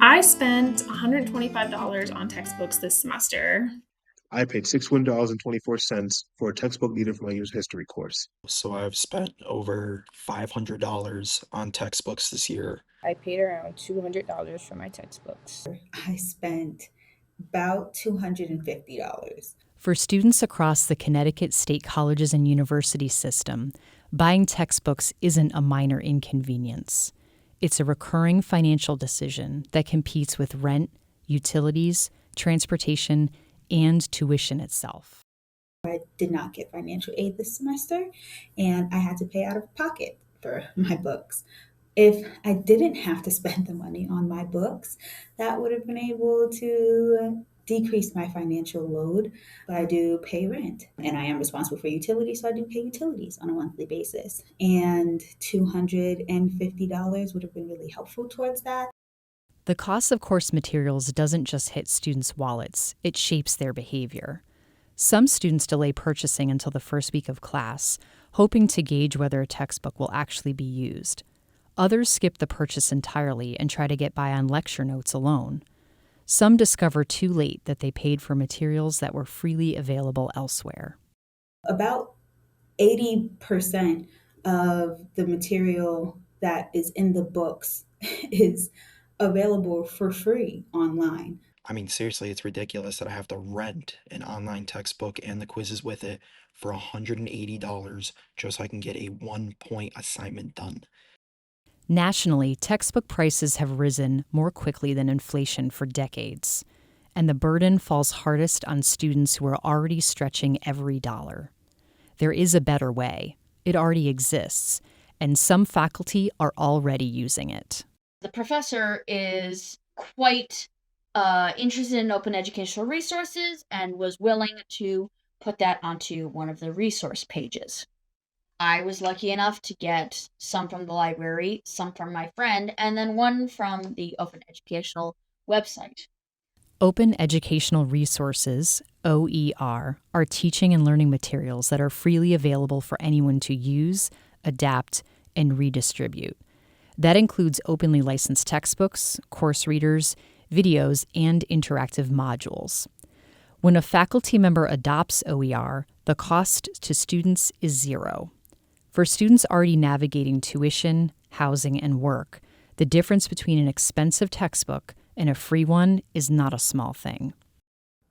I spent $125 on textbooks this semester. I paid $61.24 for a textbook needed for my US history course. So I've spent over $500 on textbooks this year. I paid around $200 for my textbooks. I spent about $250. For students across the Connecticut State Colleges and University system, buying textbooks isn't a minor inconvenience. It's a recurring financial decision that competes with rent, utilities, transportation, and tuition itself. I did not get financial aid this semester, and I had to pay out of pocket for my books. If I didn't have to spend the money on my books, that would have been able to decrease my financial load. But I do pay rent, and I am responsible for utilities, so I do pay utilities on a monthly basis. And $250 would have been really helpful towards that. The cost of course materials doesn't just hit students' wallets, it shapes their behavior. Some students delay purchasing until the first week of class, hoping to gauge whether a textbook will actually be used. Others skip the purchase entirely and try to get by on lecture notes alone. Some discover too late that they paid for materials that were freely available elsewhere. About 80% of the material that is in the books is available for free online. I mean, seriously, it's ridiculous that I have to rent an online textbook and the quizzes with it for $180 just so I can get a 1-point assignment done. Nationally, textbook prices have risen more quickly than inflation for decades, and the burden falls hardest on students who are already stretching every dollar. There is a better way. It already exists, and some faculty are already using it. The professor is quite interested in open educational resources and was willing to put that onto one of the resource pages. I was lucky enough to get some from the library, some from my friend, and then one from the Open Educational website. Open Educational Resources, OER, are teaching and learning materials that are freely available for anyone to use, adapt, and redistribute. That includes openly licensed textbooks, course readers, videos, and interactive modules. When a faculty member adopts OER, the cost to students is zero. For students already navigating tuition, housing, and work, the difference between an expensive textbook and a free one is not a small thing.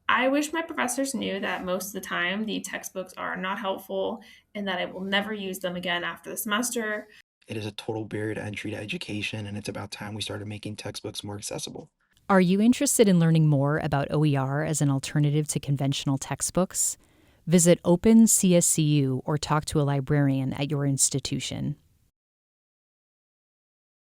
I wish my professors knew that most of the time the textbooks are not helpful and that I will never use them again after the semester. It is a total barrier to entry to education, and it's about time we started making textbooks more accessible. Are you interested in learning more about OER as an alternative to conventional textbooks? Visit OpenCSCU or talk to a librarian at your institution.